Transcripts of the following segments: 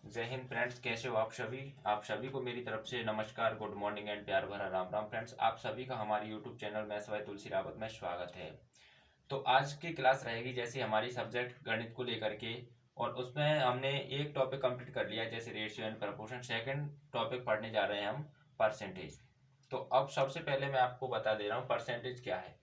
जय हिंद फ्रेंड्स, कैसे हो आप सभी को मेरी तरफ से नमस्कार, गुड मॉर्निंग एंड प्यार भरा राम राम। फ्रेंड्स, आप सभी का हमारे यूट्यूब चैनल मैं सवाई तुलसी रावत में स्वागत है। तो आज की क्लास रहेगी जैसे हमारी सब्जेक्ट गणित को लेकर के, और उसमें हमने एक टॉपिक कंप्लीट कर लिया जैसे ratio and proportion. Second topic पढ़ने जा रहे हैं हम परसेंटेज। तो अब सबसे पहले मैं आपको बता दे रहा हूँ परसेंटेज क्या है।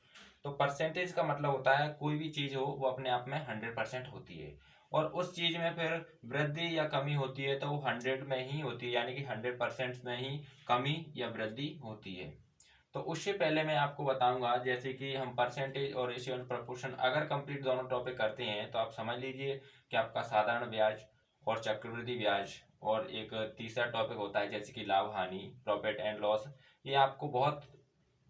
तो परसेंटेज का मतलब होता है कोई भी चीज़ हो वो अपने आप में 100% होती है, और उस चीज़ में फिर वृद्धि या कमी होती है तो वो 100 में ही होती है, यानी कि 100% में ही कमी या वृद्धि होती है। तो उससे पहले मैं आपको बताऊंगा जैसे कि हम परसेंटेज और रेशियो एंड प्रपोर्शन अगर कंप्लीट दोनों टॉपिक करते हैं तो आप समझ लीजिए कि आपका साधारण ब्याज और चक्रवृद्धि ब्याज और एक तीसरा टॉपिक होता है जैसे कि लाभ हानि, प्रॉफिट एंड लॉस, ये आपको बहुत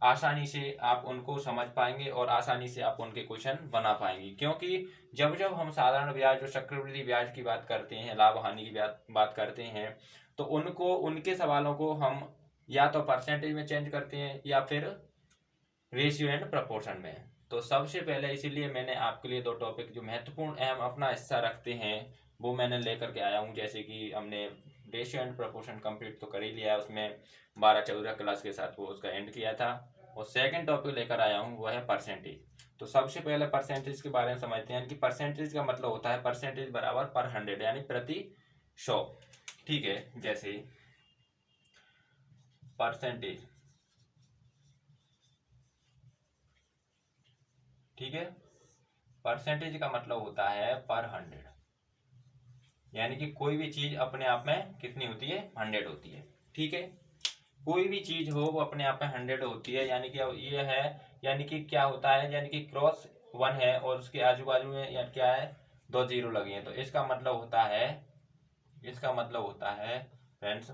आसानी से आप उनको समझ पाएंगे और आसानी से आप उनके क्वेश्चन बना पाएंगे। क्योंकि जब जब हम साधारण ब्याज और चक्रवृद्धि ब्याज की बात करते हैं, लाभ हानि की बात करते हैं, तो उनको उनके सवालों को हम या तो परसेंटेज में चेंज करते हैं या फिर रेशियो एंड प्रपोर्शन में। तो सबसे पहले इसीलिए मैंने आपके लिए दो टॉपिक जो महत्वपूर्ण अहम अपना हिस्सा रखते हैं वो मैंने लेकर के आया हूँ। जैसे कि हमने रेशियो एंड प्रपोर्शन कंप्लीट तो कर ही लिया है, उसमें 12-14 क्लास के साथ वो उसका एंड किया था, और सेकंड टॉपिक लेकर आया हूँ वो है परसेंटेज। तो सबसे पहले परसेंटेज के बारे में समझते हैं कि परसेंटेज का मतलब होता है परसेंटेज बराबर पर 100, यानी प्रति 100। ठीक है, जैसे परसेंटेज, ठीक है, परसेंटेज का मतलब होता है पर 100, यानी कि कोई भी चीज अपने आप में कितनी होती है, 100 होती है। ठीक है, कोई भी चीज हो वो अपने आप में 100 होती है, यानी कि अब ये है, यानी कि क्या होता है, यानी कि क्रॉस 1 है और उसके आजू बाजू में या क्या है, दो जीरो लगे हैं, तो इसका मतलब होता है, इसका मतलब होता है फ्रेंड्स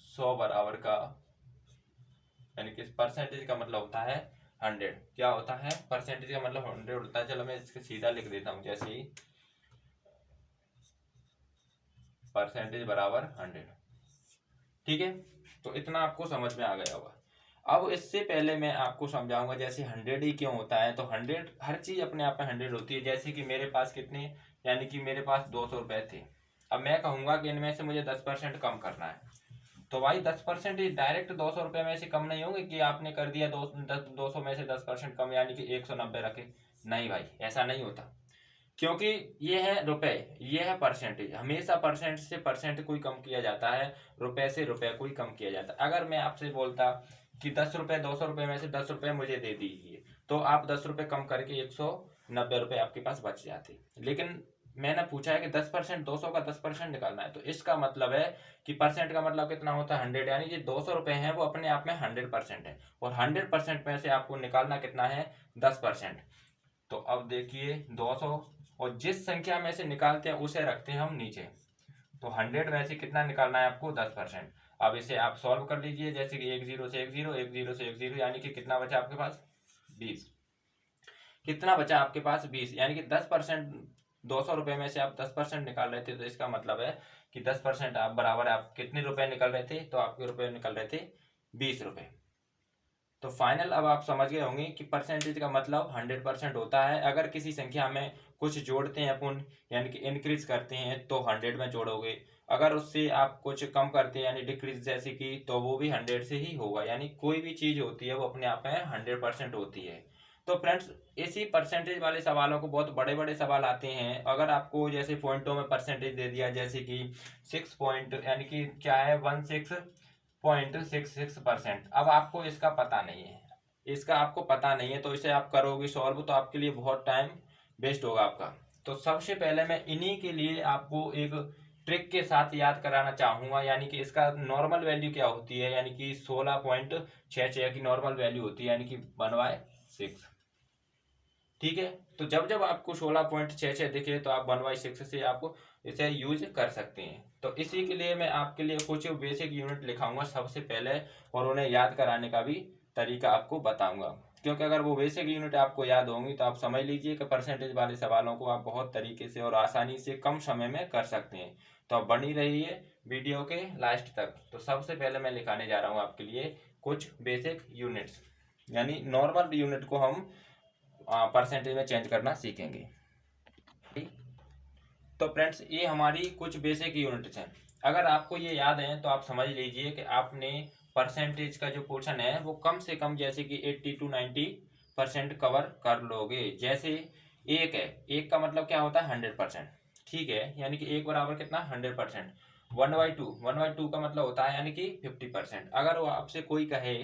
100 बराबर का, यानी कि परसेंटेज का मतलब होता है 100। क्या होता है, परसेंटेज का मतलब 100 होता है। चलो मैं इसके सीधा लिख देता हूँ, जैसे ही परसेंटेज बराबर 100। ठीक है, तो इतना आपको समझ में आ गया होगा। अब इससे पहले मैं आपको समझाऊंगा जैसे 100 ही क्यों होता है। तो 100, हर चीज अपने आप में 100 होती है। जैसे कि मेरे पास कितने, यानी कि मेरे पास 200 रुपए थे, अब मैं कहूंगा कि इनमें से मुझे 10% कम करना है, तो भाई 10% डायरेक्ट 200 रुपये में से कम नहीं होंगे कि आपने कर दिया 200 में से 10% कम, यानी कि 190 रखे। नहीं भाई, ऐसा नहीं होता, क्योंकि ये है रुपए, ये है परसेंटेज। हमेशा परसेंट से परसेंट कोई कम किया जाता है, रुपए से रुपए कोई कम किया जाता है। अगर मैं आपसे बोलता कि 10 रुपए, 200 रुपये में से 10 रुपये मुझे दे दीजिए, तो आप 10 रुपये कम करके 190 रुपये आपके पास बच जाते। लेकिन मैंने पूछा है कि 10%, 200 का 10% निकालना है, तो इसका मतलब है कि परसेंट का मतलब कितना होता है, 100, यानी कि 200 रुपये हैं वो अपने आप में 100% है, और 100% में से आपको निकालना कितना है, 10%। तो अब देखिए 200, और जिस संख्या में से निकालते हैं उसे रखते हैं हम नीचे। तो 100 में से कितना निकालना है आपको, 10%। अब इसे आप सॉल्व कर लीजिए, जैसे कि एक जीरो से एक जीरो, एक जीरो से एक जीरो, यानी कि कितना बचा आपके पास, 20। कितना बचा आपके पास, 20, यानी कि 10%। 200 रुपये में से आप 10% निकाल रहे थे, तो इसका मतलब है कि 10% आप बराबर आप कितने रुपए निकल रहे थे, तो आपके रुपए निकल रहे थे 20 रुपये। तो फाइनल अब आप समझ गए होंगे कि परसेंटेज का मतलब 100% होता है। अगर किसी संख्या में कुछ जोड़ते हैं अपन, यानी कि इंक्रीज करते हैं, तो 100 में जोड़ोगे। अगर उससे आप कुछ कम करते हैं यानी डिक्रीज जैसे कि, तो वो भी 100 से ही होगा। यानी कोई भी चीज होती है वो अपने आप में 100% होती है। तो फ्रेंड्स, इसी परसेंटेज वाले सवालों को बहुत बड़े बड़े सवाल आते हैं। अगर आपको जैसे पॉइंटों में परसेंटेज दे दिया, जैसे कि 6 पॉइंट, यानी कि क्या है, 16.66%। अब आपको इसका पता नहीं है, इसका आपको पता नहीं है, तो इसे आप करोगे सॉल्व तो आपके लिए बहुत टाइम वेस्ट होगा आपका। तो सबसे पहले मैं इन्हीं के लिए आपको एक ट्रिक के साथ याद कराना चाहूंगा, यानी कि इसका नॉर्मल वैल्यू क्या होती है, यानी कि 16.66 की नॉर्मल वैल्यू होती है, यानी कि 1/6। ठीक है, तो जब जब आपको 16.66 दिखे तो आप 1/6 से आप इसे यूज कर सकते हैं। तो इसी के लिए मैं आपके लिए कुछ बेसिक यूनिट लिखाऊंगा सबसे पहले, और उन्हें याद कराने का भी तरीका आपको बताऊंगा। क्योंकि अगर वो बेसिक यूनिट आपको याद होंगी तो आप समझ लीजिए कि परसेंटेज वाले सवालों को आप बहुत तरीके से और आसानी से कम समय में कर सकते हैं। तो आप बनी रहिए वीडियो के लास्ट तक। तो सबसे पहले मैं लिखाने जा रहा हूँ आपके लिए कुछ बेसिक यूनिट्स, यानी नॉर्मल यूनिट को हम परसेंटेज में चेंज करना सीखेंगे। तो तो फ्रेंड्स ये हमारी कुछ बेसिक यूनिट्स हैं। अगर आपको ये याद है तो आप समझ लीजिए कि आपने परसेंटेज का जो पोर्शन है वो कम से कम जैसे कि 80 to 90% कवर कर लोगे। जैसे एक है, एक का मतलब क्या होता है 100%, ठीक है, यानी कि एक बराबर कितना 100%। 1/2 का मतलब होता है यानी कि 50%। अगर वो आपसे कोई कहे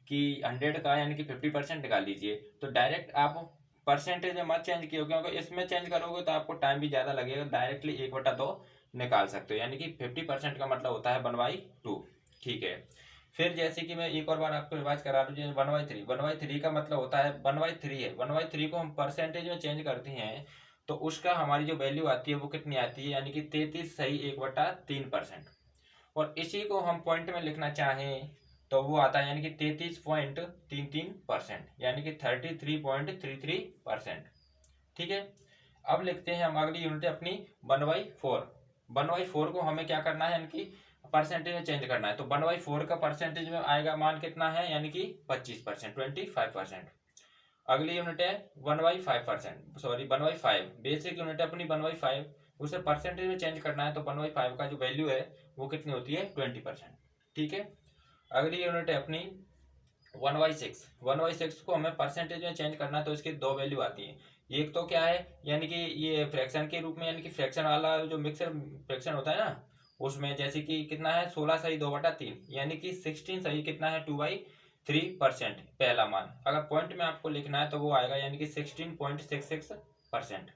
कि 100 का यानी कि 50% निकाल लीजिए, तो डायरेक्ट आप परसेंटेज में मत चेंज किया, क्योंकि इसमें चेंज करोगे तो आपको टाइम भी ज़्यादा लगेगा। डायरेक्टली 1/2 निकाल सकते हो, यानी कि 50% का मतलब होता है 1/2, ठीक है। फिर जैसे कि मैं एक और बार आपको रिवाइज करा दूं, जैसे 1/3, 1/3 का मतलब होता है 1/3 है। 1/3 को हम परसेंटेज में चेंज करते हैं तो उसका हमारी जो वैल्यू आती है वो कितनी आती है, यानी कि 33 सही 1/3%। और इसी को हम पॉइंट में लिखना चाहें तो वो आता है यानी कि 33.33%, यानी कि 33.33%, ठीक है। अब लिखते हैं हम अगली यूनिट अपनी 1/4। 1/4 को हमें क्या करना है, यानी कि परसेंटेज में चेंज करना है। तो 1/4 का परसेंटेज में आएगा मान कितना है, यानी कि 25%, 25%। अगली यूनिट है 1/5%, सॉरी 1/5, बेसिक यूनिट है अपनी 1/5, उसे परसेंटेज में चेंज करना है। तो 1/5 का जो वैल्यू है वो कितनी होती है 20%, ठीक है। अगली यूनिट है अपनी 1/6। 1/6 को हमें परसेंटेज में चेंज करना है, तो इसकी दो वैल्यू आती है। एक तो क्या है, यानी कि ये फ्रैक्शन के रूप में, यानी कि फ्रैक्शन वाला जो मिक्सर फ्रैक्शन होता है ना, उसमें जैसे कि कितना है 16 सही 2/3, यानी कि 16 सही कितना है 2/3%, पहला मान। अगर पॉइंट में आपको लिखना है तो वो आएगा यानी कि 16.66%।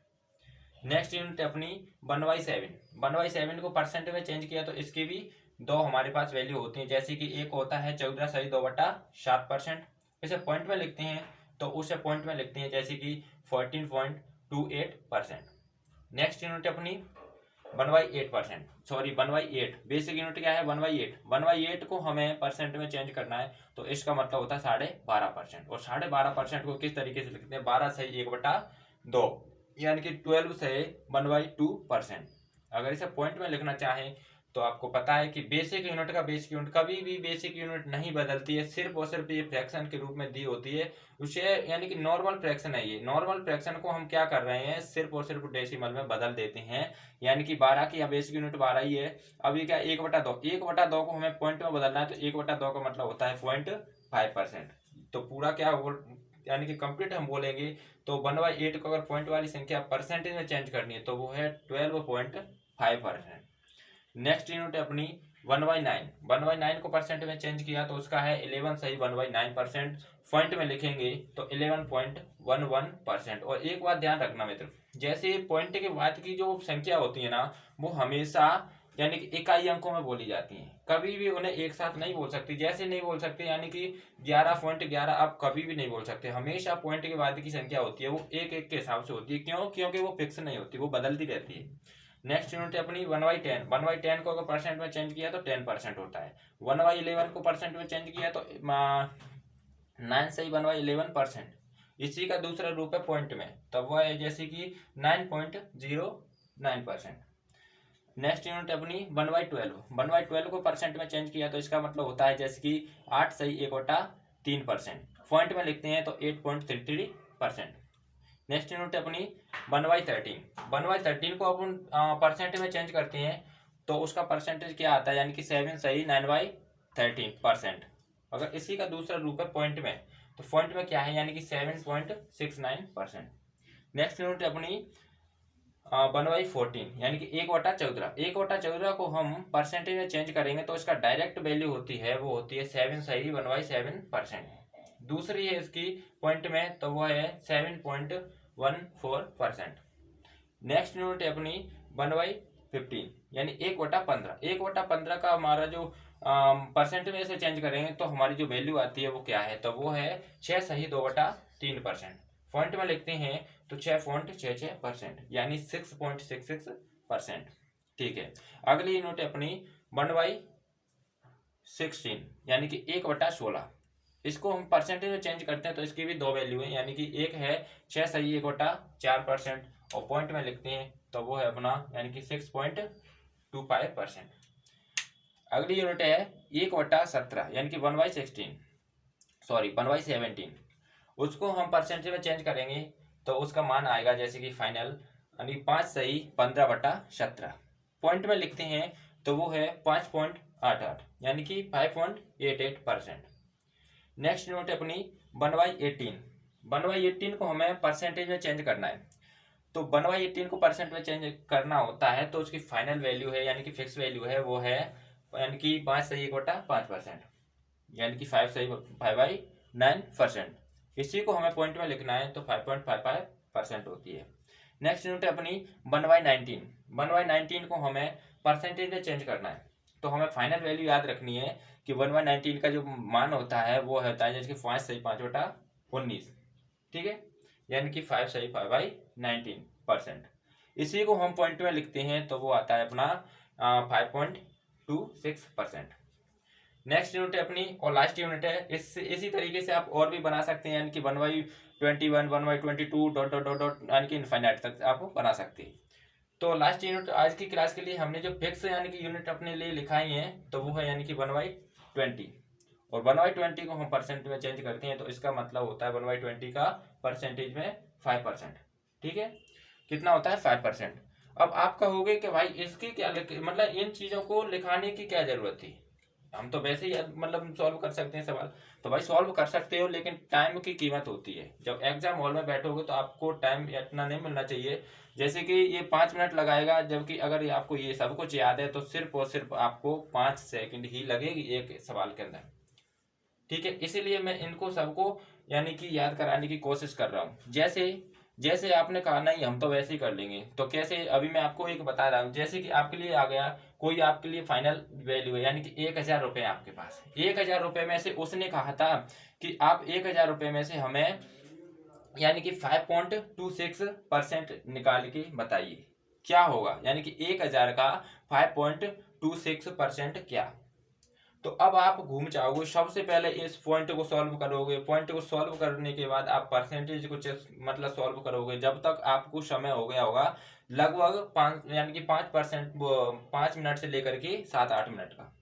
नेक्स्ट यूनिट अपनी 1/7। 1/7 को परसेंट में चेंज किया तो इसकी भी दो हमारे पास वैल्यू होती है। जैसे कि एक होता है 14 सही 2/7%, इसे पॉइंट में लिखते हैं तो उसे पॉइंट में लिखते हैं जैसे कि 14.28%। नेक्स्ट यूनिट अपनी 1/8%, सॉरी 1/8, बेसिक यूनिट क्या है 1/8। 1/8 को हमें परसेंट में चेंज करना है तो इसका मतलब होता है 12.5%। और 12.5% को किस तरीके से लिखते हैं, 12 सही 1/2, यानी कि 12 से 1/2%। अगर इसे पॉइंट में लिखना चाहें तो आपको पता है कि बेसिक यूनिट का बेसिक यूनिट कभी भी बेसिक यूनिट नहीं बदलती है, सिर्फ और सिर्फ ये फ्रैक्शन के रूप में दी होती है उसे, यानी कि नॉर्मल फ्रैक्शन है। ये नॉर्मल फ्रैक्शन को हम क्या कर रहे हैं, सिर्फ और सिर्फ डेसिमल में बदल देते हैं, यानी कि 12 की, या बेसिक यूनिट 12 ही है। अभी क्या 1/2, 1/2 को हमें पॉइंट में बदलना है, तो 1/2 का मतलब होता है 0.5%। तो पूरा क्या यानी कि कंप्लीट हम बोलेंगे तो 1/8 को अगर पॉइंट वाली संख्या परसेंटेज में चेंज करनी है तो वो है 12.5%। नेक्स्ट यूनिट अपनी 1/9। 1/9 को परसेंट में चेंज किया तो उसका है 11 सही 1/9%, पॉइंट में लिखेंगे तो 11.11%। और एक बात ध्यान रखना मित्र, जैसे पॉइंट के बाद की जो संख्या होती है ना, वो हमेशा यानी कि इकाई अंकों में बोली जाती हैं, कभी भी उन्हें एक साथ नहीं बोल सकती। जैसे नहीं बोल सकते, यानी कि 11.11 आप कभी भी नहीं बोल सकते, हमेशा पॉइंट के बाद की संख्या होती है वो एक एक के हिसाब से होती है। क्यों, क्योंकि वो फिक्स नहीं होती, वो बदलती रहती है। नेक्स्ट यूनिट है अपनी 1/10। 1/10 को अगर परसेंट में चेंज किया तो 10% होता है। 1/11 को परसेंट में चेंज किया तो 9 सही 1/11%। इसी का दूसरा रूप है पॉइंट में, तब वह है जैसे कि 9.09%। नेक्स्ट यूनिट अपनी 1/12। 1/12 को परसेंट में चेंज किया तो इसका मतलब होता है जैसे कि 8 सही 1/3%, पॉइंट में लिखते हैं तो 8.33%। नेक्स्ट यूनिट अपनी 1/13। 1/13 को अपन परसेंट में चेंज करते हैं तो उसका परसेंटेज क्या आता है, यानी कि 7 सही 9/13%। अगर इसी का दूसरा रूप है पॉइंट में, तो पॉइंट में क्या है, यानी कि 7.69%। नेक्स्ट यूनिट अपनी 1/14, यानी कि 1/14। 1/14 को हम परसेंटेज में चेंज करेंगे तो इसका डायरेक्ट वैल्यू होती है वो होती है 7 सही 1/7%। दूसरी है इसकी पॉइंट में तो वो है 7.14%। नेक्स्ट यूनिट है अपनी 1/15, यानी 1/15। 1/15 का हमारा जो परसेंट में से चेंज करेंगे तो हमारी जो वैल्यू आती है वो क्या है, तो वो है 6 सही 2/3%। पॉइंट में लिखते हैं तो 6.66%, यानी 6.66%, ठीक है। अगली यूनिट अपनी 1/16, यानी कि 1/16। इसको हम परसेंटेज में चेंज करते हैं तो इसकी भी दो वैल्यू है, यानी कि एक है 6 सही 1/4%, और पॉइंट में लिखते हैं तो वो है अपना यानी कि 6.25%। अगली यूनिट है 1/17, यानी कि 1/16, सॉरी 1/17। उसको हम परसेंटेज में चेंज करेंगे तो उसका मान आएगा जैसे कि फाइनल यानी 5 सही 15/17 पॉइंट में लिखते हैं तो वो है 5.88 यानी कि 5.88%। नेक्स्ट यूनिट अपनी 1/18। 1/18 को हमें परसेंटेज में चेंज करना है। तो 1/18 को परसेंट में चेंज करना होता है तो उसकी फाइनल वैल्यू है यानी कि फिक्स वैल्यू है वो है यानी कि 5 सही 1/5% यानी कि 5 सही 5/9%। इसी को हमें पॉइंट में लिखना है तो 5.55% होती है। नेक्स्ट यूनिट है अपनी 1/19। 1/19 को हमें परसेंटेज में चेंज करना है तो हमें फाइनल वैल्यू याद रखनी है कि 1/19 का जो मान होता है वो होता है जैसे कि 5 सही 5/19, ठीक है, यानी कि 5 सही 5/19%। इसी को हम पॉइंट में लिखते हैं तो वो आता है अपना 5.26%। नेक्स्ट यूनिट है अपनी और लास्ट यूनिट है। इसी तरीके से आप और भी बना सकते हैं यानी कि 1/21 1/22 डॉट डॉट डॉट डॉट यानी कि इनफाइनाइट तक आप बना सकते हैं। तो लास्ट यूनिट आज की क्लास के लिए हमने जो फिक्स यानी कि यूनिट अपने लिए लिखाई हैं तो वो है यानी कि 1/20 और 1/20 को हम परसेंट में चेंज करते हैं तो इसका मतलब होता है 1/20 का परसेंटेज में 5%, ठीक है, कितना होता है 5%। अब आप कहोगे कि भाई इसकी क्या मतलब इन चीज़ों को लिखाने की क्या जरूरत थी, हम तो वैसे ही मतलब सॉल्व कर सकते हैं सवाल। तो भाई सॉल्व कर सकते हो लेकिन टाइम की कीमत होती है। जब एग्जाम हॉल में बैठोगे तो आपको टाइम इतना नहीं मिलना चाहिए जैसे कि ये 5 मिनट लगाएगा, जबकि अगर ये आपको ये सब कुछ याद है तो सिर्फ और सिर्फ आपको 5 सेकंड ही लगेगी एक सवाल के अंदर, ठीक है। इसीलिए मैं इनको सबको यानी कि याद कराने की कोशिश कर रहा हूँ। जैसे जैसे आपने कहा नहीं हम तो वैसे ही कर लेंगे, तो कैसे अभी मैं आपको एक बता रहा हूँ। जैसे कि आपके लिए आ गया कोई आपके लिए फाइनल वैल्यू है यानी कि 1,000 रुपये आपके पास। 1,000 रुपये में से उसने कहा था कि आप 1,000 रुपये में से हमें यानी कि 5.26% निकाल के बताइए क्या होगा, यानी कि 1,000 का 5.26% क्या। तो अब आप घूम जाओगे, सबसे पहले इस पॉइंट को सॉल्व करोगे, पॉइंट को सॉल्व करने के बाद आप परसेंटेज को मतलब सॉल्व करोगे, जब तक आपको समय हो गया होगा लगभग 5 यानी कि 5% 5 मिनट से लेकर के 7-8 मिनट का।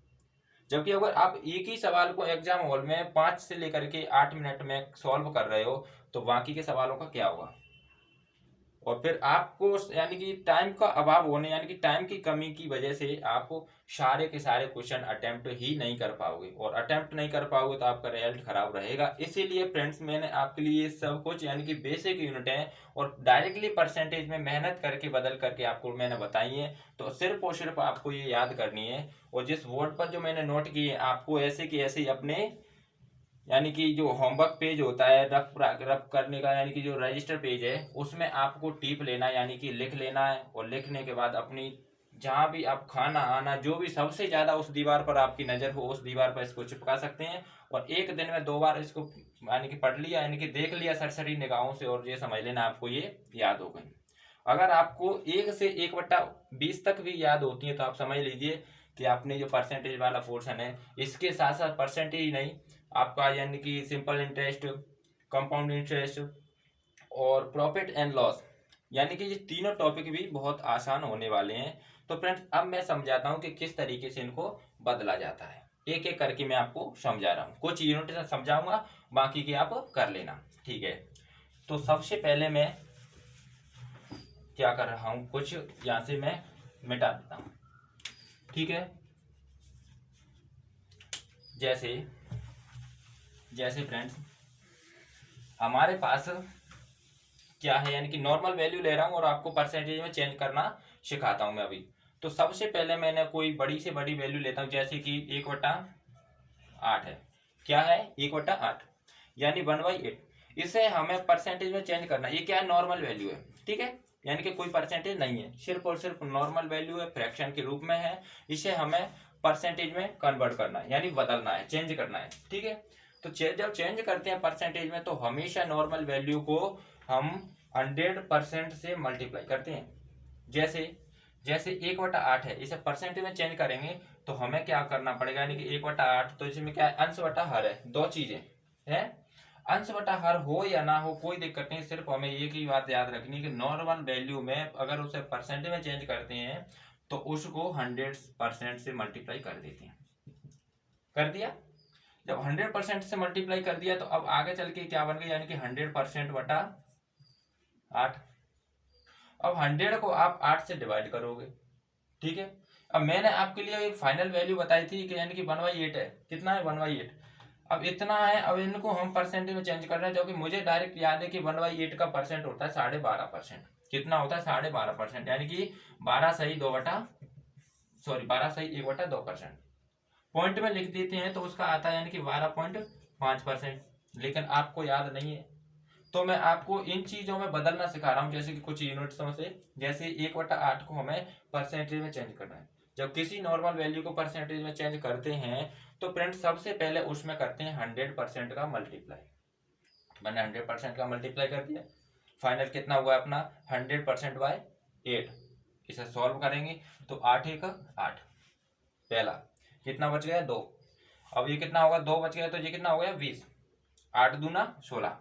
जबकि अगर आप एक ही सवाल को एग्जाम हॉल में 5 से लेकर के 8 मिनट में सॉल्व कर रहे हो तो बाकी के सवालों का क्या होगा। और फिर आपको यानी कि टाइम का अभाव होने यानी कि टाइम की कमी की वजह से आप सारे के सारे क्वेश्चन अटेम्प्ट ही नहीं कर पाओगे, और अटेम्प्ट नहीं कर पाओगे तो आपका रिजल्ट खराब रहेगा। इसीलिए फ्रेंड्स मैंने आपके लिए सब कुछ यानी कि बेसिक यूनिट है और डायरेक्टली परसेंटेज में मेहनत करके बदल करके आपको मैंने बताई है। तो सिर्फ और सिर्फ आपको ये याद करनी है, और जिस बोर्ड पर जो मैंने नोट किए आपको ऐसे कि ऐसे ही अपने यानी कि जो होमवर्क पेज होता है रफ रफ करने का यानी कि जो रजिस्टर पेज है उसमें आपको टिप लेना है यानी कि लिख लेना है, और लिखने के बाद अपनी जहाँ भी आप खाना आना जो भी सबसे ज़्यादा उस दीवार पर आपकी नज़र हो उस दीवार पर इसको चिपका सकते हैं। और एक दिन में 2 बार इसको यानी कि पढ़ लिया यानी कि देख लिया सरसरी निगाहों से और ये समझ लेना आपको ये याद हो गई। अगर आपको 1 से 1/20 तक भी याद होती है तो आप समझ लीजिए कि आपने जो परसेंटेज वाला पोर्शन है इसके साथ साथ परसेंटेज ही नहीं, आपका यानी कि सिंपल इंटरेस्ट, कंपाउंड इंटरेस्ट और प्रॉफिट एंड लॉस यानी कि ये तीनों टॉपिक भी बहुत आसान होने वाले हैं। तो फ्रेंड्स अब मैं समझाता हूँ कि किस तरीके से इनको बदला जाता है, एक एक करके मैं आपको समझा रहा हूँ। कुछ यूनिट समझाऊंगा बाकी की आप कर लेना, ठीक है। तो सबसे पहले मैं क्या कर रहा हूँ, कुछ यहाँ से मैं मिटा देता हूँ, ठीक है। जैसे जैसे फ्रेंड्स हमारे पास क्या है यानी कि नॉर्मल वैल्यू ले रहा हूँ और आपको परसेंटेज में चेंज करना सिखाता हूँ मैं अभी। तो सबसे पहले मैंने कोई बड़ी से बड़ी वैल्यू लेता हूँ जैसे कि 1/8 है। क्या है 1/8 यानी 1/8। इसे हमें परसेंटेज में चेंज करना, ये क्या है नॉर्मल वैल्यू है, ठीक है, यानी कि कोई परसेंटेज नहीं है, सिर्फ और सिर्फ नॉर्मल वैल्यू है, फ्रैक्शन के रूप में है। इसे हमें परसेंटेज में कन्वर्ट करना है यानी बदलना है, चेंज करना है, ठीक है। तो जब चेंज करते हैं परसेंटेज में तो हमेशा नॉर्मल वैल्यू को हम 100% से मल्टीप्लाई करते हैं। जैसे जैसे 1/8 है इसे परसेंटेज में चेंज करेंगे तो हमें क्या करना पड़ेगा यानी कि 1/8 तो इसमें क्या है अंश बटा हर है, दो चीजें हैं। अंश बटा हर हो या ना हो कोई दिक्कत नहीं, सिर्फ हमें एक ही बात याद रखनी है कि नॉर्मल वैल्यू में अगर उसे परसेंटेज में चेंज करते हैं तो उसको 100% से मल्टीप्लाई कर देते हैं। कर दिया, जब 100% से मल्टीप्लाई कर दिया तो अब आगे चल के क्या बन गया यानी कि 100% बटा 8। अब 100 को आप 8 से डिवाइड करोगे, ठीक है। अब मैंने आपके लिए एक फाइनल वैल्यू बताई थी कि यानी कि 1/8 है, कितना है 1/8। अब इतना है, अब इनको हम परसेंटेज में चेंज कर रहे हैं, जो कि मुझे डायरेक्ट याद है कि 1/8 का परसेंट होता है 12.5%। कितना होता है 12.5%, यानी कि 12 सही 1/2%। पॉइंट में लिख देते हैं तो उसका आता है यानी कि 12.5%, लेकिन आपको याद नहीं है तो मैं आपको इन चीजों में बदलना सिखा रहा हूँ, जैसे कि कुछ यूनिट्सों से। जैसे 1/8 को हमें परसेंटेज में चेंज करना है। जब किसी नॉर्मल वैल्यू को परसेंटेज में चेंज करते हैं तो फ्रेंड सबसे पहले उसमें करते हैं 100% का मल्टीप्लाई। मैंने 100% का मल्टीप्लाई कर दिया, फाइनल कितना हुआ अपना 100%/8। इसे सॉल्व करेंगे तो 8 1 8, पहला कितना बच गया 2। अब ये कितना होगा 2 बच गया तो ये कितना हो गया 20, 8 दूना 16,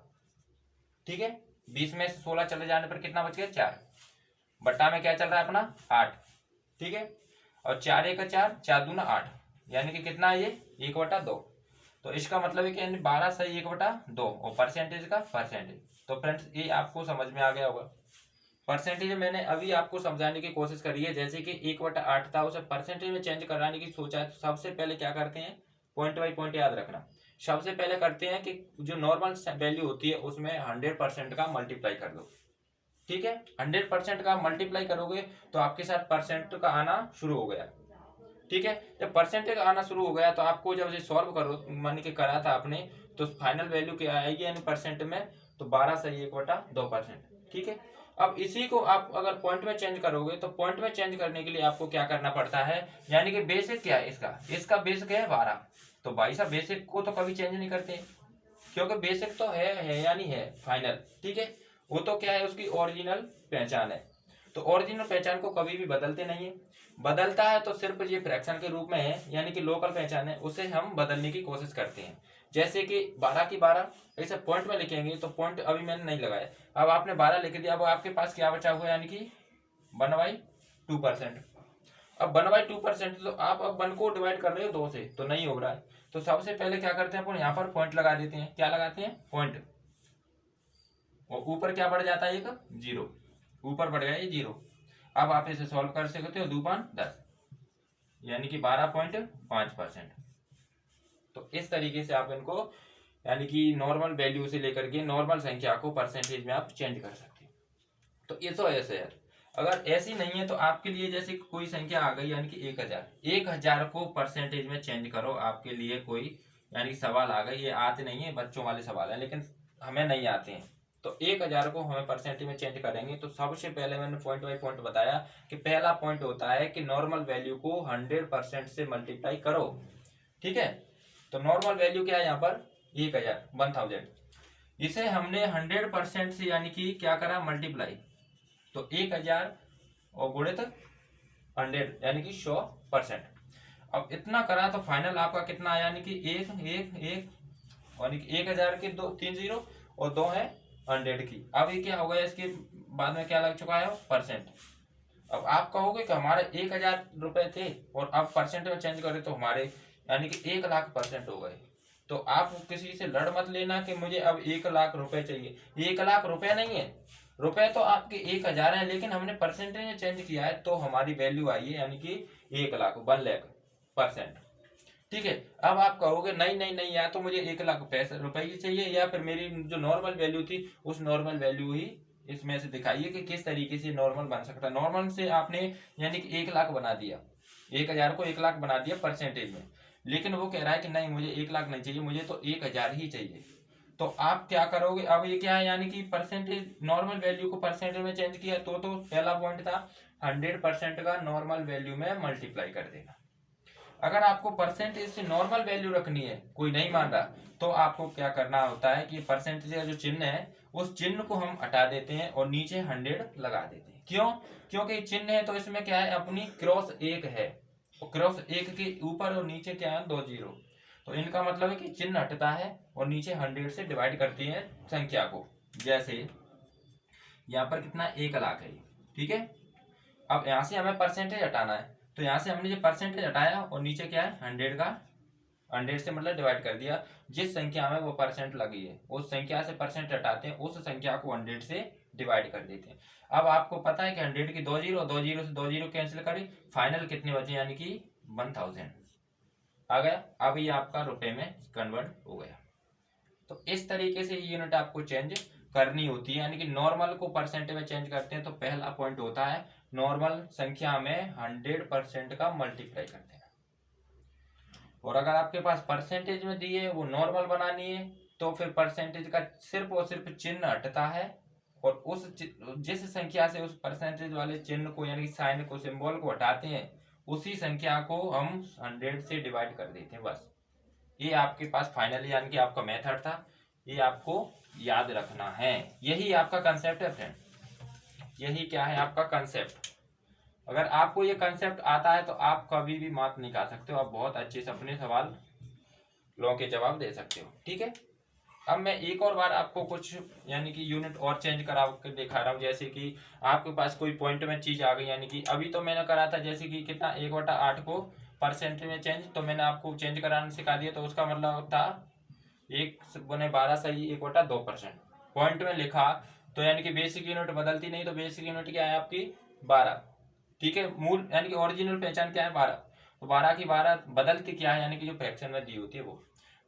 ठीक है। 20 में से 16 चले जाने पर कितना बच गया 4, बट्टा में क्या चल रहा है अपना 8, ठीक है। और 4 1 4, 4 दूना 8, यानी कि कितना है ये 1/2। तो इसका मतलब है कि यानी 12 सही 1/2 और परसेंटेज का परसेंटेज। तो फ्रेंड्स ये आपको समझ में आ गया होगा। परसेंटेज मैंने अभी आपको समझाने की कोशिश करी है, जैसे कि 1/8 था उसे परसेंटेज में चेंज कराने की सोचा है तो सबसे पहले क्या करते हैं, पॉइंट बाई पॉइंट याद रखना। सबसे पहले करते हैं कि जो नॉर्मल वैल्यू होती है उसमें 100% का मल्टीप्लाई कर दो, ठीक है। 100% का मल्टीप्लाई करोगे तो आपके साथ परसेंट का आना शुरू हो गया, ठीक है। जब परसेंटेज आना शुरू हो गया तो आपको जब इसे सॉल्व करो मान के करा था आपने, तो फाइनल वैल्यू क्या आएगी यानी परसेंट में, तो 12 सही 1/2%, ठीक है। अब इसी को आप अगर पॉइंट में चेंज करोगे तो पॉइंट में चेंज करने के लिए आपको क्या करना पड़ता है, यानी कि बेसिक क्या है इसका बेसिक है 12। तो भाई साहब बेसिक को तो कभी चेंज नहीं करते, क्योंकि बेसिक तो है यानी है फाइनल, ठीक है। वो तो क्या है उसकी ओरिजिनल पहचान है, तो ओरिजिनल पहचान को कभी भी बदलते नहीं है। बदलता है तो सिर्फ ये फ्रैक्शन के रूप में है, यानी कि लोकल पहचान है, उसे हम बदलने की कोशिश करते हैं। जैसे कि 12 की 12 ऐसे पॉइंट में लिखेंगे तो पॉइंट अभी मैंने नहीं लगाया, अब आपने 12 लिख दिया, अब आपके पास क्या बचा हुआ है यानी कि 1/2%। अब 1/2%, तो आप अब 1 को डिवाइड कर रहे हो 2 से तो नहीं हो रहा है, तो सबसे पहले क्या करते हैं अपन यहाँ पर पॉइंट लगा देते हैं। क्या लगाते हैं पॉइंट, और ऊपर क्या बढ़ जाता है एक 0, ऊपर बढ़ गया ये 0। अब आप इसे सॉल्व कर सकते हो 2 5 10, यानी कि 12.5%। तो इस तरीके से आप इनको यानी कि नॉर्मल वैल्यू से लेकर के नॉर्मल संख्या को परसेंटेज में आप चेंज कर सकते हैं। तो ये तो ऐसे है। अगर ऐसी नहीं है तो आपके लिए जैसे कोई संख्या आ गई यानी कि 1000 को परसेंटेज में चेंज करो, आपके लिए कोई यानी कि सवाल आ गई, ये आते नहीं है बच्चों वाले सवाल है लेकिन हमें नहीं आते हैं। तो 1000 को हमें परसेंटेज में चेंज करेंगे तो सबसे पहले मैंने पॉइंट बाई पॉइंट बताया कि पहला पॉइंट होता है कि नॉर्मल वैल्यू को 100% से मल्टीप्लाई करो, ठीक है। तो नॉर्मल वैल्यू क्या है यहाँ पर 1000 इसे हमने 100% से यानी कि क्या करा मल्टीप्लाई, तो 1000 और गुणित 100 यानी कि 100%। अब इतना करा तो फाइनल आपका कितना आया यानी कि 1 1 1 यानी कि 1000 के 3 0 और 2 है 100 की। अब ये क्या हो गया, इसके बाद में क्या लग चुका है परसेंट। अब आप कहोगे कि हमारे 1000 रुपए थे और अब परसेंट में चेंज करें तो हमारे यानी कि 1,00,000% हो गए। तो आप किसी से लड़ मत लेना कि मुझे अब 1,00,000 रुपए चाहिए, 1,00,000 रुपए नहीं है, रुपए तो आपके 1000 है लेकिन हमने परसेंटेज में चेंज किया है तो हमारी वैल्यू आई है यानी कि 1,00,000 1,00,000%, ठीक है। अब आप कहोगे नहीं नहीं नहीं, या तो मुझे 1,00,000 रुपए ही चाहिए या फिर मेरी जो नॉर्मल वैल्यू थी उस नॉर्मल वैल्यू ही इसमें से दिखाइए कि किस तरीके से नॉर्मल बन सकता है। नॉर्मल से आपने यानी कि 1,00,000 बना दिया, 1000 को 1,00,000 बना दिया परसेंटेज में, लेकिन वो कह रहा है कि नहीं मुझे 1,00,000 नहीं चाहिए, मुझे तो 1,000 ही चाहिए। तो आप क्या करोगे, अब ये क्या है यानी कि परसेंटेज नॉर्मल वैल्यू को परसेंटेज में चेंज किया, तो पहला पॉइंट था 100% का नॉर्मल वैल्यू में मल्टीप्लाई कर देना। अगर आपको परसेंटेज से नॉर्मल वैल्यू रखनी है, कोई नहीं मान रहा, तो आपको क्या करना होता है कि परसेंटेज का जो चिन्ह है उस चिन्ह को हम हटा देते हैं और नीचे 100 लगा देते हैं। क्यों, क्योंकि चिन्ह है तो इसमें क्या है अपनी क्रॉस 1 है, और क्रॉस 1 के ऊपर और नीचे क्या है 2 0, तो इनका मतलब है कि चिन्ह हटता है और नीचे 100 से डिवाइड करती है संख्या को। जैसे यहाँ पर कितना 1,00,000 है, ठीक है। अब यहाँ से हमें परसेंटेज हटाना है, तो यहाँ से हमने जो परसेंटेज हटाया और नीचे क्या है 100 का 100 से मतलब डिवाइड कर दिया, जिस संख्या में वो परसेंट लगी है उस संख्या से परसेंट हटाते हैं, उस संख्या को 100 से डिवाइड कर देते हैं। अब आपको पता है कि 100 की 2 जीरो, 2 जीरो से 2 जीरो कैंसिल करी, फाइनल कितने बचे यानी कि 1000 आ गया। अब ये आपका रुपए में कन्वर्ट हो गया। तो इस तरीके से यूनिट आपको चेंज करनी होती है, यानी कि नॉर्मल को परसेंट में चेंज करते हैं तो पहला पॉइंट होता है नॉर्मल संख्या में 100% का मल्टीप्लाई करते हैं। और अगर आपके पास परसेंटेज में दी है वो नॉर्मल बनानी है तो फिर परसेंटेज का सिर्फ और सिर्फ चिन्ह हटता है और उस जिस संख्या से उस परसेंटेज वाले चिन्ह को यानी कि साइन को, सिंबल को हटाते हैं, उसी संख्या को हम 100 से डिवाइड कर देते हैं। बस ये आपके पास फाइनली यानी कि आपका मेथड था, ये आपको याद रखना है। यही आपका कंसेप्ट है फ्रेंड, यही क्या है आपका कंसेप्ट। अगर आपको ये कंसेप्ट आता है तो आप कभी भी मात नहीं खा सकते हो, आप बहुत अच्छे से अपने सवाल लोगों के जवाब दे सकते हो। ठीक है, अब मैं एक और बार आपको कुछ यानी कि यूनिट और चेंज करा के दिखा रहा हूँ। जैसे कि आपके पास कोई पॉइंट में चीज आ गई, यानी कि अभी तो मैंने करा था जैसे कि कितना 1/8 को परसेंट में चेंज, तो मैंने आपको चेंज कराना सिखा दिया। तो उसका मतलब था 1/12 सही 1/2%। पॉइंट में लिखा तो यानी कि बेसिक यूनिट बदलती नहीं, तो बेसिक यूनिट क्या है आपकी 12। ठीक है, मूल यानी कि ओरिजिनल पहचान क्या है 12, तो 12 की 12 बदलती क्या है यानी कि जो फ्रैक्शन में दी होती है वो,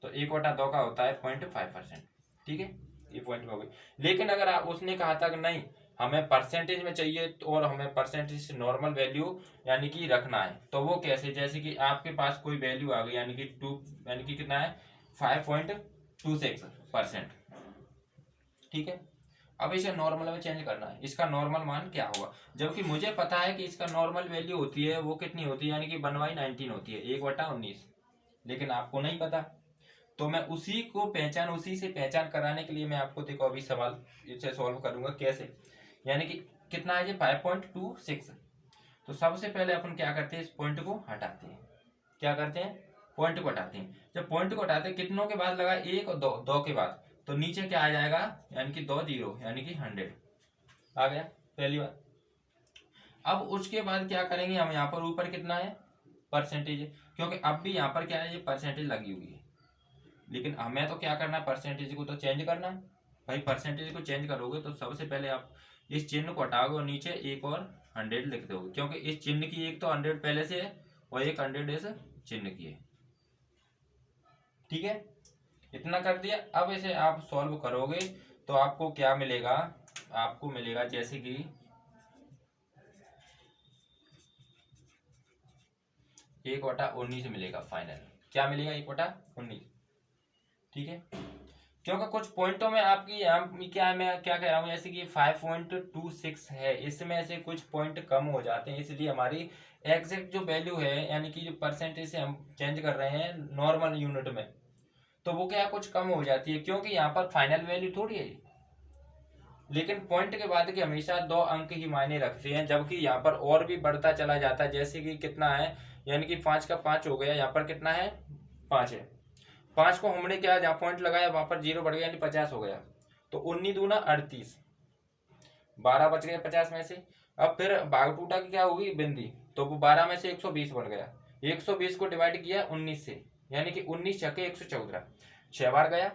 तो 1/2 का होता है 0.5%। ठीक है, ये पॉइंट में हो गई। लेकिन अगर आप उसने कहा था कि नहीं हमें परसेंटेज में चाहिए और हमें परसेंटेज से नॉर्मल वैल्यू यानी कि रखना है, तो वो कैसे, जैसे कि आपके पास कोई वैल्यू आ गई यानी कि 2 यानी कि कितना है 5.26%। ठीक है, अब इसे नॉर्मल में चेंज करना है, इसका नॉर्मल मान क्या होगा, जबकि मुझे पता है कि इसका नॉर्मल वैल्यू होती है वो कितनी होती है यानी कि 1/19 होती है, 1/19, लेकिन आपको नहीं पता। तो मैं उसी से पहचान कराने के लिए मैं आपको देखो अभी सवाल इसे सॉल्व करूंगा कैसे, यानी कि कितना है ये 5.26। तो सबसे पहले अपन क्या करते हैं, इस पॉइंट को हटाते हैं। क्या करते हैं, पॉइंट को हटाते हैं। जब पॉइंट को हटाते हैं कितनों के बाद लगा, 1 और 2, 2 के बाद, तो नीचे क्या आ जाएगा यानी कि 2 जीरो यानी कि 100 आ गया पहली बार। अब उसके बाद क्या करेंगे हम, यहाँ पर ऊपर कितना है परसेंटेज, क्योंकि अब भी यहाँ पर क्या है ये परसेंटेज लगी हुई है, लेकिन हमें तो क्या करना है परसेंटेज को तो चेंज करना है। भाई परसेंटेज को चेंज करोगे तो सबसे पहले आप इस चिन्ह को हटाओगे और नीचे एक और 100 लिख दोगे, क्योंकि इस चिन्ह की एक तो 100 पहले से है और एक 100 इस चिन्ह की है। ठीक है, इतना कर दिया। अब इसे आप सॉल्व करोगे तो आपको क्या मिलेगा, आपको मिलेगा जैसे कि 1/19 मिलेगा फाइनल। क्या मिलेगा 1/19। ठीक है, क्योंकि कुछ पॉइंटों में आपकी यहाँ क्या है, मैं क्या कह रहा हूँ जैसे कि 5.26 है, इसमें से कुछ पॉइंट कम हो जाते हैं, इसलिए हमारी एग्जैक्ट जो वैल्यू है यानी कि जो परसेंटेज से हम चेंज कर रहे हैं नॉर्मल यूनिट में, तो वो क्या कुछ कम हो जाती है, क्योंकि यहाँ पर फाइनल वैल्यू थोड़ी है। लेकिन पॉइंट के बाद की हमेशा 2 अंक ही मायने रखते हैं, जबकि यहाँ पर और भी बढ़ता चला जाता है। जैसे कि कितना है यानी कि 5 का 5 हो गया, यहाँ पर कितना है 5 है, 5 को हमने क्या जहाँ पॉइंट लगाया वहां पर 0 बढ़ गया यानी 50 हो गया, तो 19 दूना 38, 12 बच गए 50 में से। अब फिर भाग टूटा की क्या होगी बिंदी, तो वो 12 में से 120 बन गया, 120 को डिवाइड किया 19 से, यानी कि 19 छके 114, 6 बार गया,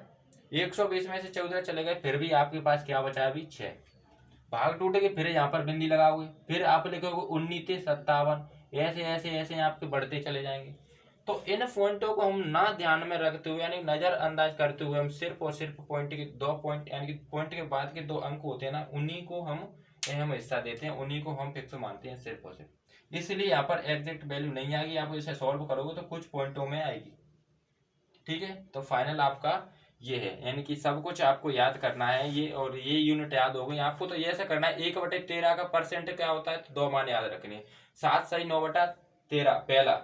120 में से 14 चले गए, फिर भी आपके पास क्या बचा अभी 6। भाग टूटेगी फिर यहाँ पर बिंदी लगाओगे, फिर आप लिखोगे 19 57, ऐसे ऐसे ऐसे आपके बढ़ते चले जाएंगे। तो इन पॉइंटों को हम ना ध्यान में रखते हुए यानी नजरअंदाज करते हुए हम सिर्फ और सिर्फ पॉइंट के 2 पॉइंट यानी कि पॉइंट के बाद के 2 अंक होते हैं ना, उन्हीं को हम अहम हिस्सा देते हैं, उन्हीं को हम फिक्स मानते हैं सिर्फ और सिर्फ। इसलिए यहाँ पर एग्जैक्ट वैल्यू नहीं आएगी, आप इसे सॉल्व करोगे तो कुछ पॉइंटों में आएगी। ठीक है, तो फाइनल आपका ये है, यानी कि सब कुछ आपको याद करना है ये, और ये यूनिट याद हो गई आपको। तो ये ऐसा करना है 1/13 का परसेंट क्या होता है, तो 2 मान याद रखने, 7 सही 9/13 पहला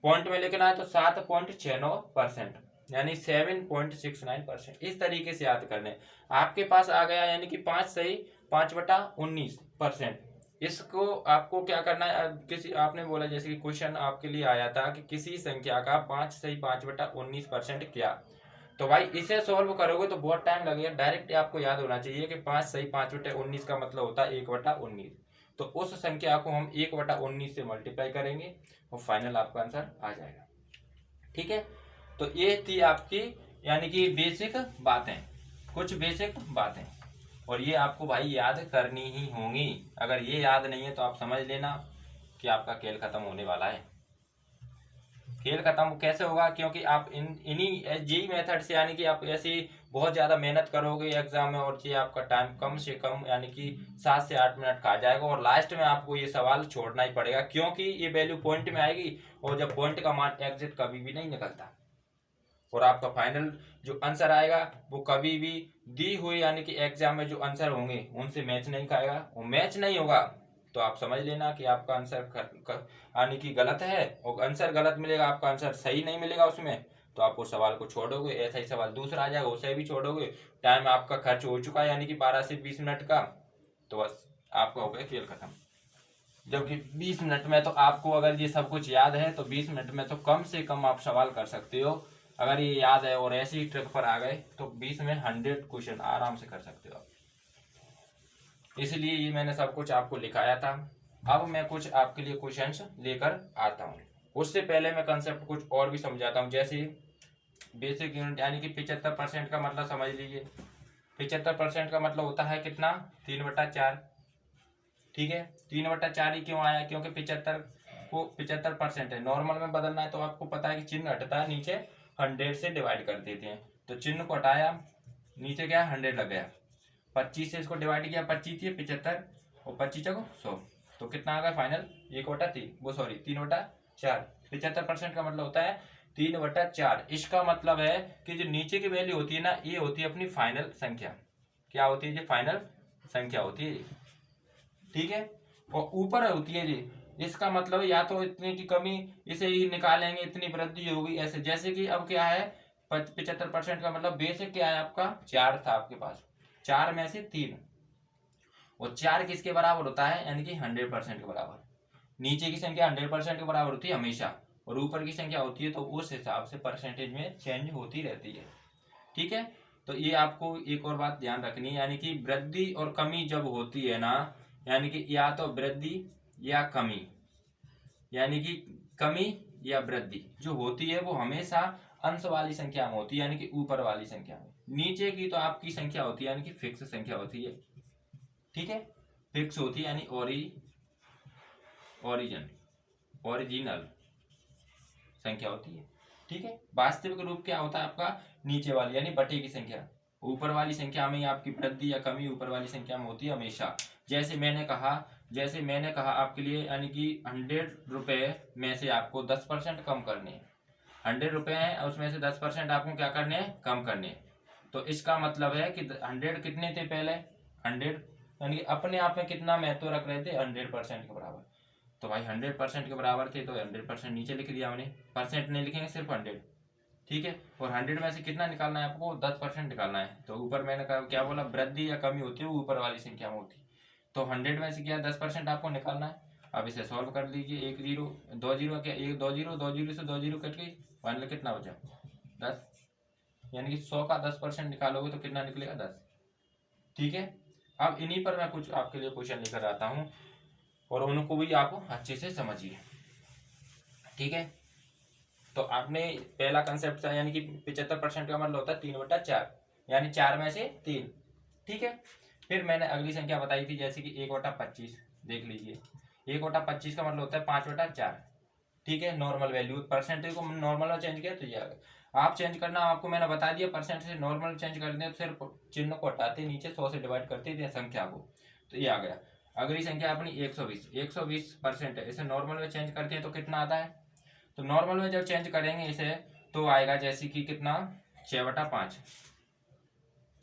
पॉइंट में लेकिन आए तो 7.69% यानी 7.69%, इस तरीके से याद करने। आपके पास आ गया यानी कि 5 सही 5/19%। इसको आपको क्या करना है, किसी आपने बोला जैसे कि क्वेश्चन आपके लिए आया था कि किसी संख्या का 5 सही 5/19% क्या, तो भाई इसे सॉल्व करोगे तो बहुत टाइम लगेगा। डायरेक्ट आपको याद होना चाहिए कि 5 सही 5/19 का मतलब होता है 1/19, तो उस संख्या को हम 1/19 से मल्टीप्लाई करेंगे और फाइनल आपका आंसर आ जाएगा। ठीक है, तो ये थी आपकी यानी कि बेसिक बातें, कुछ बेसिक बातें। और ये आपको भाई याद करनी ही होंगी। अगर ये याद नहीं है तो आप समझ लेना कि आपका खेल खत्म होने वाला है। खेल खत्म कैसे होगा? क्योंकि आप इन्हीं यही मेथड से, यानी कि आप ऐसी बहुत ज़्यादा मेहनत करोगे एग्जाम में और ये आपका टाइम कम से कम यानी कि 7 से 8 मिनट खा जाएगा और लास्ट में आपको ये सवाल छोड़ना ही पड़ेगा, क्योंकि ये वैल्यू पॉइंट में आएगी और जब पॉइंट का मान एग्जिट कभी भी नहीं निकलता और आपका फाइनल जो आंसर आएगा वो कभी भी दी हुई यानी कि एग्जाम में जो आंसर होंगे उनसे मैच नहीं खाएगा। वो मैच नहीं होगा तो आप समझ लेना कि आपका आंसर यानी कि गलत है, और आंसर गलत मिलेगा, आपका आंसर सही नहीं मिलेगा उसमें, तो आप उस सवाल को छोड़ोगे। ऐसा ही सवाल दूसरा आ जाएगा, उसे भी छोड़ोगे। टाइम आपका खर्च हो चुका है यानी कि 12 से 20 मिनट का, तो बस आपका हो गया खेल खत्म। जबकि 20 मिनट में तो आपको अगर ये सब कुछ याद है तो 20 मिनट में तो कम से कम आप सवाल कर सकते हो। अगर ये याद है और ऐसी ट्रिक पर आ गए तो 20 में 100 क्वेश्चन आराम से कर सकते हो आप। इसलिए ये मैंने सब कुछ आपको लिखाया था। अब मैं कुछ आपके लिए क्वेश्चंस लेकर आता हूँ। उससे पहले मैं कंसेप्ट कुछ और भी समझाता हूँ। जैसे बेसिक यूनिट यानी कि 75% का मतलब समझ लीजिए। 75% का मतलब होता है कितना? 3/4। ठीक है, 3/4 ही क्यों आया? क्योंकि 75 को 75% है, नॉर्मल में बदलना है तो आपको पता है कि चिन्ह हटता है, नीचे 100 से डिवाइड कर देते हैं। तो चिन्ह को हटाया, नीचे क्या 100 लग गया, 25 से इसको डिवाइड किया, 25 थी 75 और 25 को 100, तो कितना आ गया फाइनल? 1/3, वो सॉरी 3/4। 75% का मतलब होता है 3/4। इसका मतलब है कि जो नीचे की वैल्यू होती है ना, ये होती है अपनी फाइनल संख्या। क्या होती है? ये फाइनल संख्या होती है। ठीक है, और ऊपर होती है जी, इसका मतलब या तो इतने की कमी, इसे ही निकालेंगे, इतनी वृद्धि होगी ऐसे। जैसे कि अब क्या है 75% का मतलब बेसिक क्या है आपका? 4 था आपके पास, 4 में से 3, और 4 किसके बराबर होता है? यानी कि 100% के बराबर। नीचे की संख्या 100% के बराबर होती है हमेशा, और ऊपर की संख्या होती है तो उस हिसाब से परसेंटेज में चेंज होती रहती है। ठीक है, तो ये आपको एक और बात ध्यान रखनी है, यानी कि वृद्धि और कमी जब होती है ना, यानी कि या तो वृद्धि या कमी, यानी कि कमी या वृद्धि जो होती है वो हमेशा अंश वाली संख्या में होती है, यानी कि ऊपर वाली संख्या में। नीचे की तो आपकी संख्या होती है यानी कि फिक्स संख्या होती है। ठीक है, फिक्स होती है यानी ओरिजिनल संख्या होती है। ठीक है, वास्तविक रूप क्या होता है आपका? नीचे वाली यानी बटे की संख्या। ऊपर वाली संख्या में आपकी वृद्धि या कमी ऊपर वाली संख्या में होती है हमेशा। जैसे मैंने कहा आपके लिए, यानी कि 100 रुपए में से आपको 10% कम करने हैं। 100 रुपए हैं और उसमें से 10% आपको क्या करने हैं? कम करने हैं। तो इसका मतलब है कि 100 कितने थे पहले? 100 यानी कि अपने आप में कितना महत्व रख रहे थे? 100% के बराबर। तो भाई 100% के बराबर थे तो 100% नीचे लिख दिया हमने, परसेंट नहीं लिखेंगे, सिर्फ 100। ठीक है, और 100 में से कितना निकालना है आपको? 10% निकालना है। तो ऊपर मैंने कहा क्या बोला? वृद्धि या कमी होती है वो ऊपर वाली संख्या में होती है। तो 100 में से क्या 10% आपको निकालना है। अब इसे सॉल्व कर लीजिए। 1 जीरो 2 जीरो, क्या 1 2 जीरो, 2 जीरो से 2 जीरो कट गई, फाइनल कितना बचा? 10। यानी कि 100 का 10% निकालोगे तो कितना निकलेगा? 10। ठीक है, अब इन्हीं पर मैं कुछ आपके लिए क्वेश्चन लेकर आता हूँ और उनको भी आप अच्छे से समझिए। ठीक है, तो आपने पहला कंसेप्ट था, यानी कि 75% का मतलब होता है 3/4, यानी 4 में से 3। ठीक है, फिर मैंने अगली संख्या बताई थी जैसे कि 1/25। देख लीजिए, 1/25 का मतलब होता है 5/4। ठीक है, नॉर्मल वैल्यू, परसेंटेज को नॉर्मल में चेंज किया तो ये आ गया। आप चेंज करना, आपको मैंने बता दिया, परसेंट से नॉर्मल चेंज करते हैं तो सिर्फ चिन्ह को हटाते नीचे 100 से डिवाइड करते थे संख्या को, तो ये आ गया। अगली संख्या अपनी 120% है, इसे नॉर्मल में चेंज करते हैं तो कितना आता है? तो नॉर्मल में जब चेंज करेंगे इसे तो आएगा जैसे कि कितना? 6/5,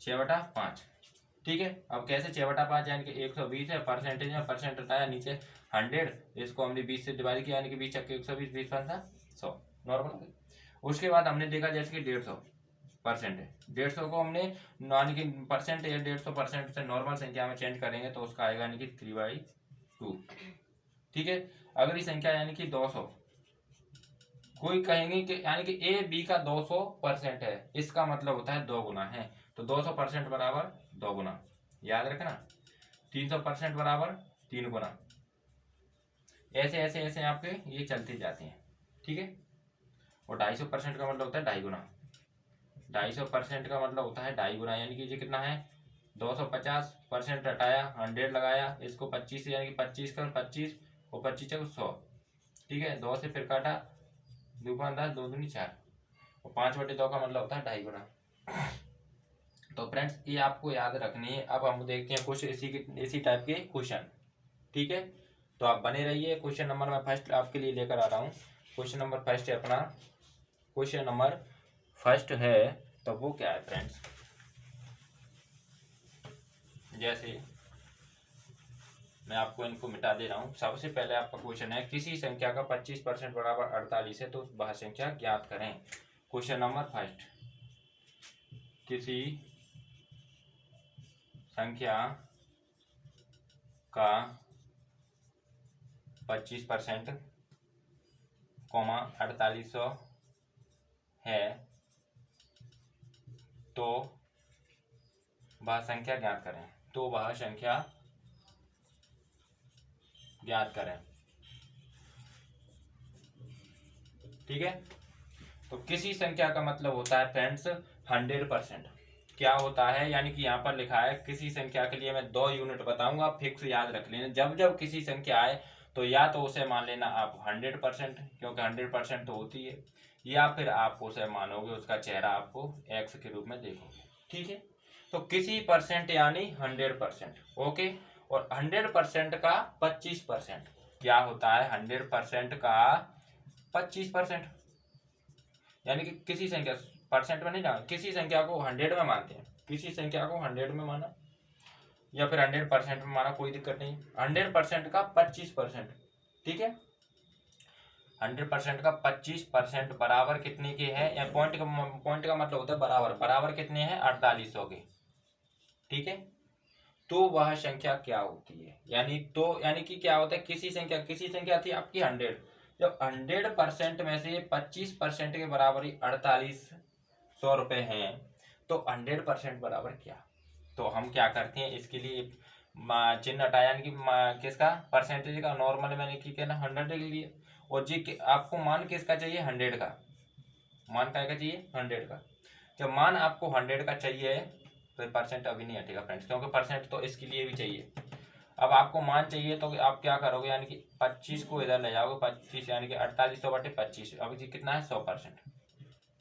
6/5। ठीक है, अब कैसे 6/5? यानी कि 120 है, परसेंटेज में परसेंट हटाया, नीचे 100, इसको हमने 20 से डिवाइड किया, यानी कि 20 चक्के 120, 20 पंसा 100, नॉर्मल। उसके बाद हमने देखा जैसे कि 150% है, 150 को हमने यानी कि परसेंट या 150% से नॉर्मल संख्या में चेंज करेंगे तो उसका आएगा यानी कि 3/2। ठीक है, अगली संख्या यानी कि 200। कोई कहेंगे कि यानी कि ए बी का 200% है, इसका मतलब होता है 2 गुना है, तो 200% बराबर 2 गुना, याद रखना। 300% बराबर 3 गुना, ऐसे ऐसे ऐसे आपके ये चलते जाते हैं। ठीक है, और 250% का मतलब होता है 2.5 गुना। 250% का मतलब होता है 2.5 गुना, यानी कि ये कितना है? 250% हटाया, 100 लगाया, इसको 25 से, यानी कि 25 का 25 और 25 को 100। ठीक है, 2 से फिर काटा, 2 5 10, 2 दूनी 4 और 5/2 का मतलब होता है 2.5 गुना। तो फ्रेंड्स ये आपको याद रखनी है। अब हम देखते हैं कुछ इसी टाइप के क्वेश्चन। ठीक है, तो आप बने रहिए। क्वेश्चन नंबर मैं फर्स्ट आपके लिए लेकर आ रहा हूँ। क्वेश्चन नंबर फर्स्ट है अपना, क्वेश्चन नंबर फर्स्ट है, तो वो क्या है फ्रेंड्स, जैसे मैं आपको इनको मिटा दे रहा हूँ। सबसे पहले आपका क्वेश्चन है, किसी संख्या का 25% बराबर 48 है, तो वह संख्या ज्ञात करें। क्वेश्चन नंबर फर्स्ट, किसी संख्या का 25% 4800 है, तो वह संख्या ज्ञात करें। तो वह संख्या ज्ञात करें। ठीक है, तो किसी संख्या का मतलब होता है फ्रेंड्स 100%। क्या होता है, यानी कि यहाँ पर लिखा है किसी संख्या के लिए मैं 2 यूनिट बताऊंगा, फिक्स याद रख लेना। जब जब किसी संख्या आए तो या तो उसे मान लेना आप 100%, क्योंकि 100% तो होती है, या फिर आप उसे मानोगे, उसका चेहरा आपको एक्स के रूप में देखोगे। ठीक है, तो किसी परसेंट यानी 100%। ओके, और 100% का 25% क्या होता है, 100% का 25%, यानी कि किसी संख्या, परसेंट में नहीं ना, किसी संख्या को 100 में मानते हैं, किसी संख्या को 100 में माना या फिर 100% में माना, कोई दिक्कत नहीं। 100% का 25%, ठीक है, 100% का 25% बराबर कितने के हैं, या पॉइंट का मतलब होता है बराबर, बराबर कितने हैं 4800 के। ठीक है, तो वह संख्या क्या होती है, यानी कि क्या होता है, किसी संख्या थी आपकी 100, जब 100% में से 25% के बराबर ही 4800 रुपये हैं, तो 100% बराबर क्या। तो हम क्या करते हैं, इसके लिए चिन्ह हटाया, यानी कि किसका, परसेंटेज का। नॉर्मल मैंने की कहना 100 लिख लिए, और जी आपको मान किसका चाहिए, 100 का। मान क्या चाहिए, 100 का। जब मान आपको 100 का चाहिए तो परसेंट अभी नहीं हटेगा फ्रेंड्स, क्योंकि परसेंट तो इसके लिए भी चाहिए। अब आपको मान चाहिए तो आप क्या करोगे, यानी कि 25 को इधर ले जाओगे, 25 यानी कि 4800/25, अभी जी कितना है 100%।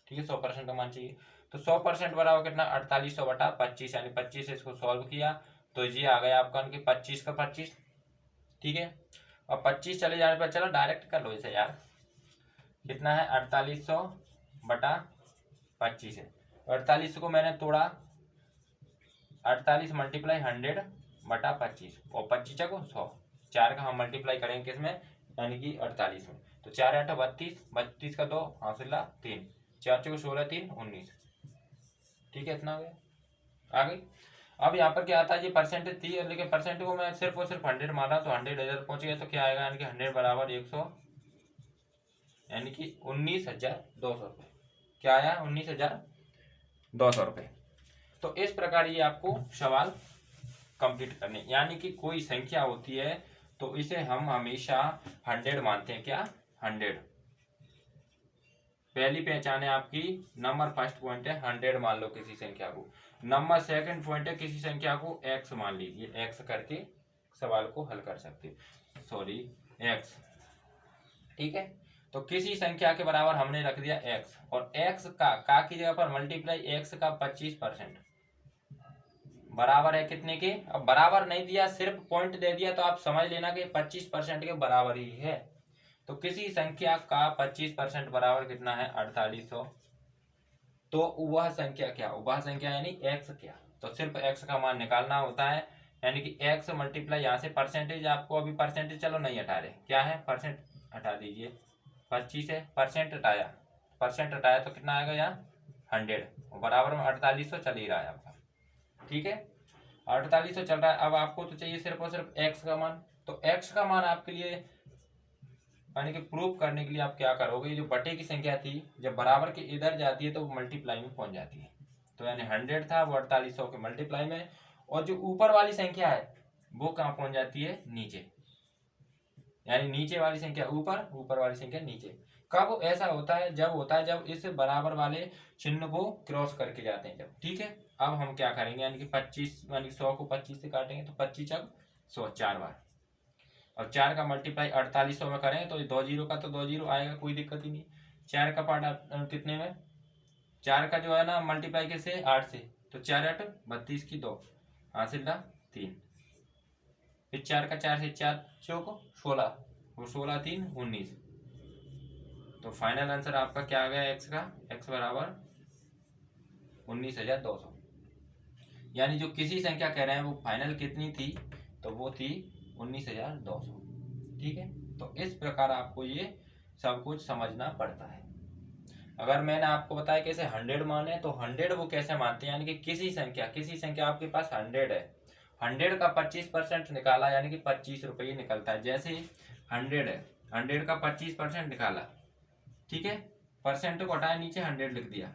ठीक है, 100% का मान चाहिए, तो 100% बराबर कितना, 4800/25, यानी 25 इसको सॉल्व किया तो ये आ गया आपका 25 का 25। ठीक है, और 25 चले जाने पर, चलो डायरेक्ट कर लो इसे यार, कितना है 4800/25 है। 48 को मैंने तोड़ा, 48 × 100/25 और 25 को 100, 4 का हम मल्टीप्लाई करेंगे किसमें, यानी कि 48 में। तो 4 8 32, 32 का 2 हासिला 3, 4 चौके 16, 3 19। ठीक है, इतना आ गया, आ गई। अब यहाँ पर क्या आता है, ये परसेंटेज थी, लेकिन परसेंट को मैं सिर्फ और सिर्फ 100 मारा, तो 100 इधर पहुंच गया, तो क्या आएगा, यानी कि 100 बराबर 100, यानी कि 19,200 रुपये। क्या आया, 19,200 रुपये। तो इस प्रकार ये आपको सवाल कंप्लीट करने, यानी कि कोई संख्या होती है तो इसे हम हमेशा 100 मानते हैं। क्या, 100 पहली पहचान है आपकी। नंबर फर्स्ट पॉइंट है 100 मान लो किसी संख्या को। नंबर सेकंड पॉइंट है किसी संख्या को x मान लीजिए, x करके सवाल को हल कर सकते, सॉरी x। ठीक है, तो किसी संख्या के बराबर हमने रख दिया x, और x का की जगह पर मल्टीप्लाई x का 25% बराबर है कितने के। अब बराबर नहीं दिया, सिर्फ पॉइंट दे दिया, तो आप समझ लेना कि 25% के बराबर ही है। तो किसी संख्या का 25% बराबर कितना है, 4800। तो वह संख्या क्या, वह संख्या यानी x क्या, तो सिर्फ x का मान निकालना होता है, यानी कि x मल्टीप्लाई यहाँ से परसेंटेज, आपको अभी परसेंटेज चलो नहीं हटा रहे, क्या है परसेंट हटा दीजिए, 25 है, परसेंट हटाया तो कितना आएगा यहाँ 100, बराबर में 4800 चल ही रहा है आपका। ठीक है, 4800 चल रहा है। अब आपको तो चाहिए सिर्फ और सिर्फ x का मान, तो x का मान आपके लिए, यानी कि प्रूफ करने के लिए आप क्या करोगे, जो बटे की संख्या थी जब बराबर के इधर जाती है तो वो मल्टीप्लाई में पहुंच जाती है, तो यानी 100 था वो 4800 के मल्टीप्लाई में, और जो ऊपर वाली संख्या है वो कहाँ पहुंच जाती है, नीचे, यानी नीचे वाली संख्या ऊपर, ऊपर वाली संख्या नीचे। कब ऐसा होता है? जब होता है जब इस बराबर वाले चिन्ह को क्रॉस करके जाते हैं जब। ठीक है, अब हम क्या करेंगे, यानी कि 25 यानी 100 को 25 से काटेंगे तो 25 अब 100 4 बार, और 4 का मल्टीप्लाई 4800 में करेंगे तो 2 जीरो का तो 2 जीरो आएगा, कोई दिक्कत ही नहीं। 4 का पार्ट कितने में, 4 का जो है ना मल्टीप्लाई कैसे 8 से, तो 4 8 32 की 2 हासिल था 3, फिर 4 का 4 से 4 चौको 16, वो 16 3 19। तो फाइनल आंसर आपका क्या आ गया एक्स का, एक्स बराबर 19,200। यानी जो किसी संख्या कह रहे हैं वो फाइनल कितनी थी, तो वो थी 19,200। ठीक है, तो इस प्रकार आपको ये सब कुछ समझना पड़ता है। अगर मैंने आपको बताया कैसे 100 माने, तो 100 वो कैसे मानते हैं, यानी कि किसी संख्या आपके पास 100 है, 100 का 25% निकाला यानी कि 25 रुपये निकलता है। जैसे 100 है, 100 का 25% निकाला, ठीक है, परसेंट को हटाया नीचे 100 लिख दिया,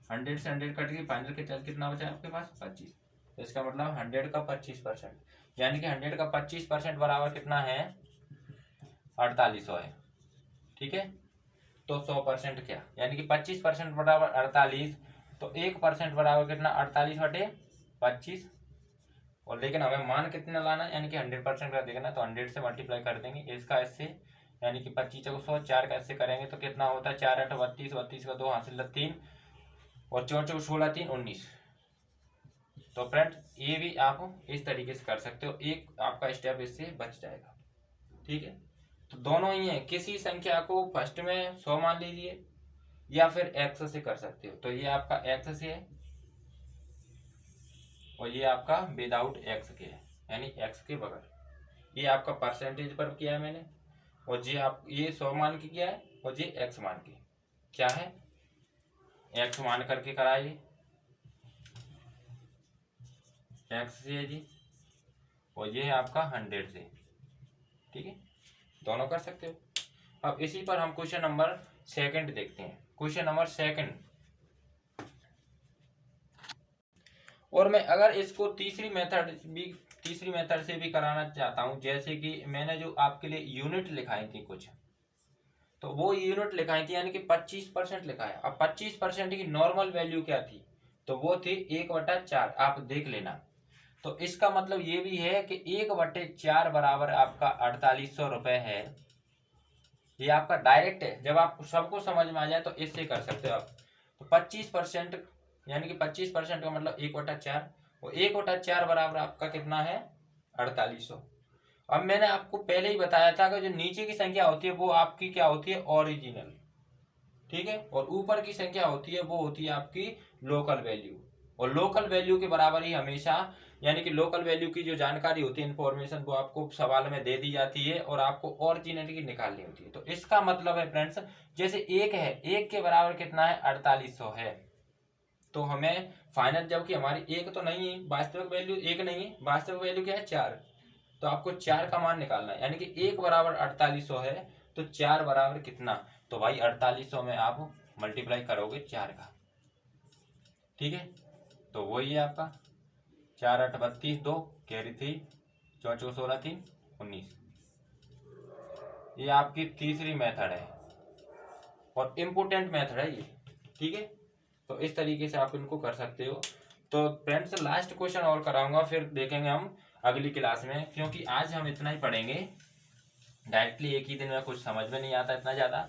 100 से 100 कट गई, फाइनल कितना बचा आपके पास 25। तो इसका मतलब 100 का 25%, यानी कि 100 का 25% बराबर कितना है 4800 है। ठीक है, तो 100% क्या, यानी कि 25% बराबर 48, तो 1% बराबर कितना 48/25। और लेकिन हमें मान कितना लाना है, यानी कि 100% का देखना, तो 100 से मल्टीप्लाई कर देंगे इसका इससे, यानी कि 25 को 100, 4 का इससे करेंगे तो कितना होता है 4 8 32, 32 का 2 हासिल 3, और 4 4 16 3 19। तो फ्रेंड्स ये भी आप इस तरीके से कर सकते हो, एक आपका स्टेप इससे बच जाएगा। ठीक है, तो दोनों ही है, किसी संख्या को फर्स्ट में 100 मान लीजिए या फिर एक्स से कर सकते हो। तो ये आपका एक्स से है और ये आपका विदाउट एक्स के है, यानी एक्स के बगैर। ये आपका परसेंटेज पर किया है मैंने, और ये 100 मान के किया है, और ये एक्स मान के क्या है, एक्स मान करके कराइए, एक्स से है जी, और ये है आपका 100 से। ठीक है, दोनों कर सकते हो। अब इसी पर हम क्वेश्चन नंबर 2 देखते हैं। क्वेश्चन नंबर 2, और मैं अगर इसको तीसरी मेथड से भी कराना चाहता हूं, जैसे कि मैंने जो आपके लिए यूनिट लिखाई थी कुछ, तो वो यूनिट लिखाई थी यानी कि 25% लिखा है। अब 25% की नॉर्मल वैल्यू क्या थी, तो वो थी 1/4, आप देख लेना। तो इसका मतलब ये भी है कि 1/4 बराबर आपका 4800 रुपये है। ये आपका डायरेक्ट है, जब आपको सबको समझ में आ जाए तो इससे कर सकते हो आप। तो 25% यानी कि 25% का मतलब 1/4, और 1/4 बराबर आपका कितना है 4800। अब मैंने आपको पहले ही बताया था कि जो नीचे की संख्या होती है वो आपकी क्या होती है ओरिजिनल, ठीक है, और ऊपर की संख्या होती है वो होती है आपकी लोकल वैल्यू। और लोकल वैल्यू के बराबर ही हमेशा, यानी कि लोकल वैल्यू की जो जानकारी होती है इन्फॉर्मेशन, वो आपको सवाल में दे दी जाती है और आपको ओरिजिनलिटी निकालनी होती है। तो इसका मतलब है फ्रेंड्स, जैसे एक है, एक के बराबर कितना है 4800 है, तो हमें फाइनल, जबकि हमारी एक तो नहीं है, वास्तविक वैल्यू एक नहीं है, वास्तविक वैल्यू क्या है 4, तो आपको 4 का मान निकालना है। यानी कि एक बराबर 4800 है, तो 4 बराबर कितना, तो भाई 4800 में आप मल्टीप्लाई करोगे 4 का। ठीक है, तो वही है आपका 4 8 32, 2 कैरी 3, 4 4 16 3 19। ये आपकी तीसरी मेथड है और इम्पोर्टेंट मेथड है ये। ठीक है, तो इस तरीके से आप इनको कर सकते हो। तो फ्रेंड्स लास्ट क्वेश्चन और कराऊंगा, फिर देखेंगे हम अगली क्लास में, क्योंकि आज हम इतना ही पढ़ेंगे, डायरेक्टली एक ही दिन में कुछ समझ में नहीं आता इतना ज़्यादा।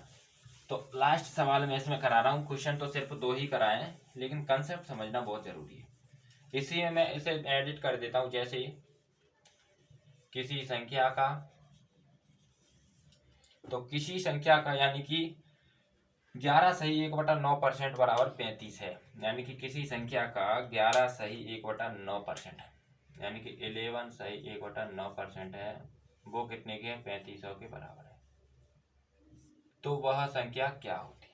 तो लास्ट सवाल मैं इसमें करा रहा हूँ, क्वेश्चन तो सिर्फ 2 ही कराए हैं, लेकिन कंसेप्ट समझना बहुत ज़रूरी है। इसी में मैं इसे एडिट कर देता हूँ, जैसे किसी संख्या का, तो किसी संख्या का यानी कि 11 सही 1/9% बराबर 35 है, यानी कि किसी संख्या का 11 सही 1/9%, यानी कि 11 सही 1/9% है, वो कितने के 3500 के बराबर है। तो वह संख्या क्या होती है।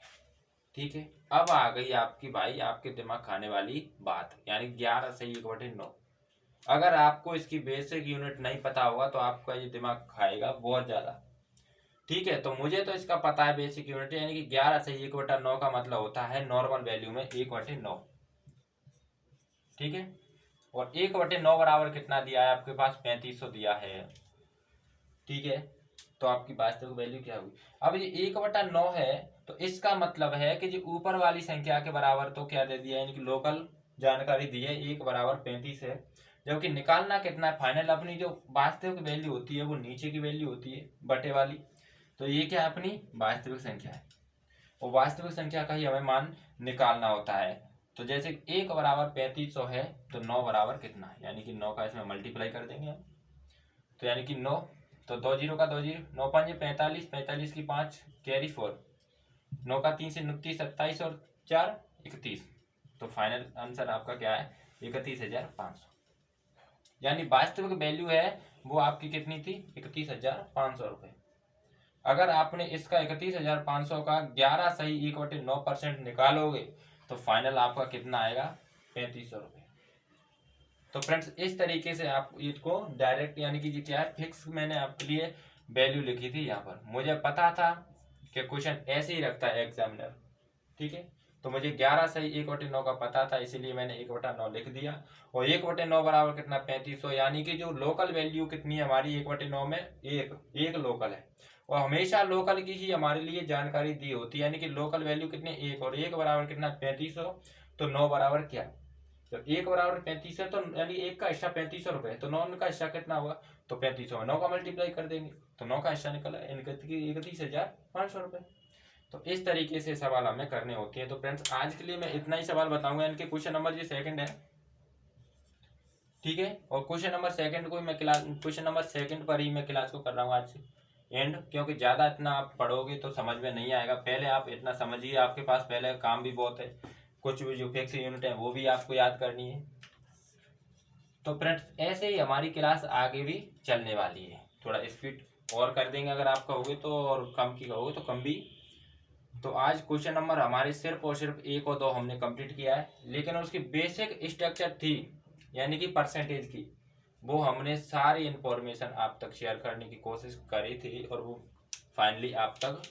ठीक है, अब आ गई आपकी भाई आपके दिमाग खाने वाली बात, यानी 11 सही 1/9। अगर आपको इसकी बेसिक यूनिट नहीं पता होगा तो आपका ये दिमाग खाएगा बहुत ज़्यादा। ठीक है, तो मुझे तो इसका पता है बेसिक यूनिट, यानी कि 11 से 1/9 का मतलब होता है नॉर्मल वैल्यू में 1/9। ठीक है, और 1/9 बराबर कितना दिया है आपके पास 3500 दिया है। ठीक है, तो आपकी वास्तविक वैल्यू क्या होगी। अब ये 1/9 है, तो इसका मतलब है कि जो ऊपर वाली संख्या के बराबर तो क्या दे दिया, यानी कि लोकल जानकारी दी है 1 = 35 है, जबकि निकालना कितना है फाइनल, अपनी जो वास्तविक वैल्यू होती है वो नीचे की वैल्यू होती है बटे वाली। तो ये क्या है, अपनी वास्तविक संख्या है, और वास्तविक संख्या का ही हमें मान निकालना होता है। तो जैसे 1 = 3500 है, तो 9 बराबर कितना है, यानी कि 9 का इसमें मल्टीप्लाई कर देंगे हम, तो यानी कि 9, तो 2 0 का 2 0, 9 5 45, 45 की 5 कैरी 4, 9 का 3 से 29, 27 और 4 31, तो फाइनल आंसर आपका क्या है, 31,500। यानी वास्तविक वैल्यू है वो आपकी कितनी थी, 31,500 रुपये। अगर आपने इसका 31,500 का 11 सही 1/9% निकालोगे तो फाइनल आपका कितना आएगा, 3500 रुपये। तो फ्रेंड्स इस तरीके से आप इसको डायरेक्ट, यानी कि क्या है, फिक्स मैंने आपके लिए वैल्यू लिखी थी यहाँ पर। मुझे पता था कि क्वेश्चन ऐसे ही रखता है एग्जामिनर, ठीक है, तो मुझे 11 सही 1/9 का पता था, इसीलिए मैंने 1/9 लिख दिया। और 1/9 बराबर कितना, 3500, यानी कि जो लोकल वैल्यू कितनी है हमारी 1/9 में, एक लोकल है, और हमेशा लोकल की ही हमारे लिए जानकारी दी होती है, यानी कि लोकल वैल्यू कितनी, 1, और 1 बराबर कितना, 3500, तो 9 बराबर क्या, तो 1 बराबर 35 है, तो यानी 1 का हिस्सा 3500 रुपये, तो 9 का हिस्सा कितना होगा, तो 3500 9 का मल्टीप्लाई कर देंगे, तो 9 का हिस्सा निकला 31,500 रुपये। तो इस तरीके से सवाल हमें करने होते हैं। तो फ्रेंड्स आज के लिए मैं इतना ही सवाल बताऊंगा, इनके क्वेश्चन नंबर ये सेकंड है, ठीक है, और क्वेश्चन नंबर सेकंड को मैं क्लास, क्वेश्चन नंबर सेकंड पर ही मैं क्लास को कर रहा हूँ आज से एंड, क्योंकि ज़्यादा इतना आप पढ़ोगे तो समझ में नहीं आएगा। पहले आप इतना समझिए, आपके पास पहले काम भी बहुत है, कुछ भी जो फिक्स यूनिट है वो भी आपको याद करनी है। तो फ्रेंड्स ऐसे ही हमारी क्लास आगे भी चलने वाली है, थोड़ा स्पीड और कर देंगे अगर आप कहोगे तो, और कम की कहोगे तो कम भी। तो आज क्वेश्चन नंबर हमारे सिर्फ और सिर्फ 1 और 2 हमने कंप्लीट किया है, लेकिन उसकी बेसिक स्ट्रक्चर थी, यानी कि परसेंटेज की, वो हमने सारी इंफॉर्मेशन आप तक शेयर करने की कोशिश करी थी, और वो फाइनली आप तक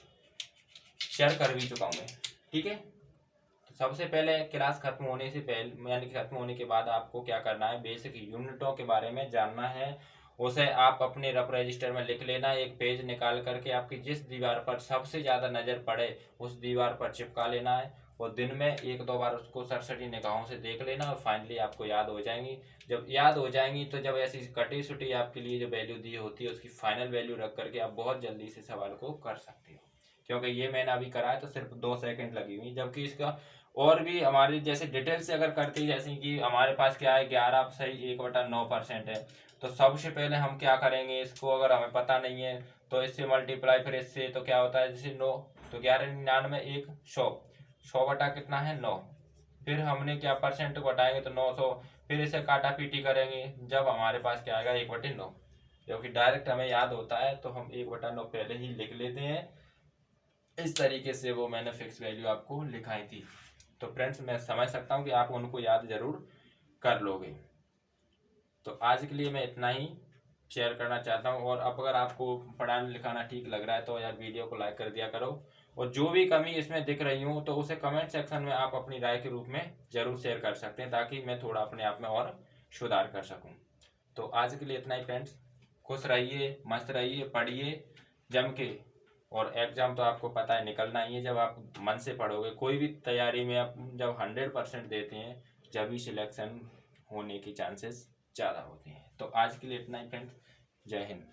शेयर कर भी चुका हूँ मैं, ठीक है। तो सबसे पहले क्लास खत्म होने से पहले, यानी कि खत्म होने के बाद आपको क्या करना है, बेसिक यूनिटों के बारे में जानना है, उसे आप अपने रफ रजिस्टर में लिख लेना, एक पेज निकाल करके आपकी जिस दीवार पर सबसे ज़्यादा नज़र पड़े उस दीवार पर चिपका लेना है, और दिन में 1-2 बार उसको सरसरी निगाहों से देख लेना, और फाइनली आपको याद हो जाएंगी। जब याद हो जाएंगी तो जब ऐसी कटी सुटी आपके लिए जो वैल्यू दी होती है उसकी फाइनल वैल्यू रख करके आप बहुत जल्दी से सवाल को कर सकते हो, क्योंकि ये मैंने अभी कराया तो सिर्फ 2 सेकंड लगी हुई, जबकि इसका और भी हमारी जैसे डिटेल से अगर करते, जैसे कि हमारे पास क्या है, 11 सही 1/9% है, तो सबसे पहले हम क्या करेंगे, इसको अगर हमें पता नहीं है तो इससे मल्टीप्लाई, फिर इससे, तो क्या होता है, जैसे 9, तो 1199 1 100, 100 बटा कितना है 9, फिर हमने क्या परसेंट को घटाएंगे तो 900, फिर इसे काटा पीटी करेंगे, जब हमारे पास क्या आएगा 1/9, क्योंकि डायरेक्ट हमें याद होता है तो हम 1/9 पहले ही लिख लेते हैं। इस तरीके से वो मैंने फिक्स वैल्यू आपको लिखाई थी। तो फ्रेंड्स मैं समझ सकता हूँ कि आप उनको याद जरूर कर लोगे। तो आज के लिए मैं इतना ही शेयर करना चाहता हूँ, और अब अगर आपको पढ़ाना लिखाना ठीक लग रहा है तो यार वीडियो को लाइक कर दिया करो, और जो भी कमी इसमें दिख रही हूँ तो उसे कमेंट सेक्शन में आप अपनी राय के रूप में जरूर शेयर कर सकते हैं, ताकि मैं थोड़ा अपने आप में और सुधार कर सकूँ। तो आज के लिए इतना ही फ्रेंड्स, खुश रहिए, मस्त रहिए, पढ़िए जम के, और एग्जाम तो आपको पता है निकलना ही है। जब आप मन से पढ़ोगे, कोई भी तैयारी में आप जब 100% देते हैं, जब ही सिलेक्शन होने की चांसेस ज़्यादा होते हैं। तो आज के लिए इतना ही फ्रेंड्स, जय हिंद।